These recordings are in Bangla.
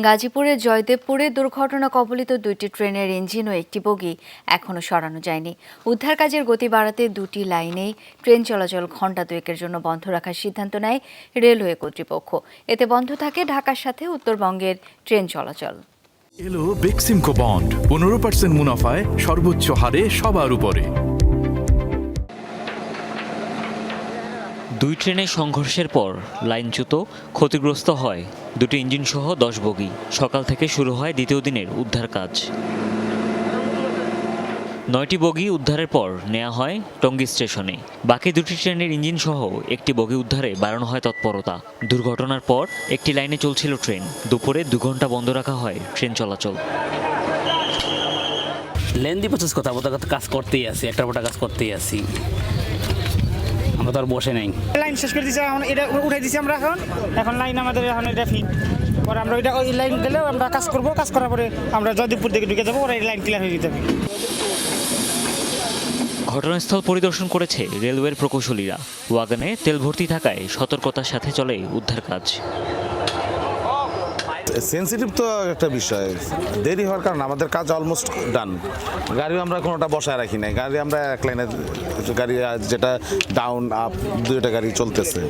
গাজীপুরের জয়দেবপুরে দুর্ঘটনা কবলিত দুটি ট্রেনের ইঞ্জিন ও একটি বগি এখনও সরানো যায়নি। উদ্ধার কাজের গতি বাড়াতে দুটি লাইনেই ট্রেন চলাচল ঘণ্টা দুয়েকের জন্য বন্ধ রাখার সিদ্ধান্ত নেয় রেলওয়ে কর্তৃপক্ষ। এতে বন্ধ থাকে ঢাকার সাথে উত্তরবঙ্গের ট্রেন চলাচল। এলো বেক্সিমকো বন্ড 15% মুনাফায় সর্বোচ্চ হারে সবার উপরে। দুই ট্রেনের সংঘর্ষের পর লাইনচ্যুত ক্ষতিগ্রস্ত হয় দুটি ইঞ্জিন সহ 10 বগি। সকাল থেকে শুরু হয় দ্বিতীয় দিনের উদ্ধার কাজ। 9টি বগি উদ্ধারের পর নেওয়া হয় টঙ্গী স্টেশনে। বাকি দুটি ট্রেনের ইঞ্জিন সহ একটি বগি উদ্ধারে বাড়ানো হয় তৎপরতা। দুর্ঘটনার পর একটি লাইনে চলছিল ট্রেন। দুপুরে 2 ঘন্টা বন্ধ রাখা হয় ট্রেন চলাচল। লেন্দি প্রসেস কথা কাজ করতেই আছি, একটার পর কাজ করতেই আছি, আমরা তো আর বসে নাই। লাইন শেষ করে দিয়েছি, এখন এটা উঠাই দিয়েছি আমরা। এখন লাইন আমাদের এখন এটা ফিট পরে আমরা ওই লাইন গেলেও আমরা কাজ করবো। কাজ করার পরে আমরা জয়দেবপুর দিকে ঢুকে যাবো, ওরা এই লাইন ক্লিয়ার হয়ে যাবে। ঘটনাস্থল পরিদর্শন করেছে রেলওয়ের প্রকৌশলীরা। ওয়াগনে তেল ভর্তি থাকায় সতর্কতার সাথে চলে উদ্ধার কাজ। সেন্সিটিভ তো একটা বিষয়, দেরি হওয়ার কারণে আমাদের কাজ অলমোস্ট ডান। গাড়িও আমরা কোনোটা বসায় রাখি নাই, গাড়ি আমরা এক লাইনে গাড়ি যেটা ডাউন আপ দুইটা গাড়ি চলতেছে।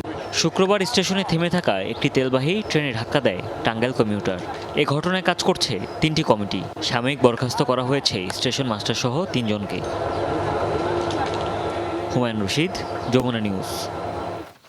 শুক্রবার স্টেশনে থেমে থাকা একটি তেলবাহী ট্রেনে ধাক্কা দেয় টাঙ্গাইল কমিউটার। এ ঘটনায় কাজ করছে 3টি কমিটি। সাময়িক বরখাস্ত করা হয়েছে স্টেশন মাস্টার সহ 3 জনকে। হুমায়ুন রশিদ, যমুনা নিউজ।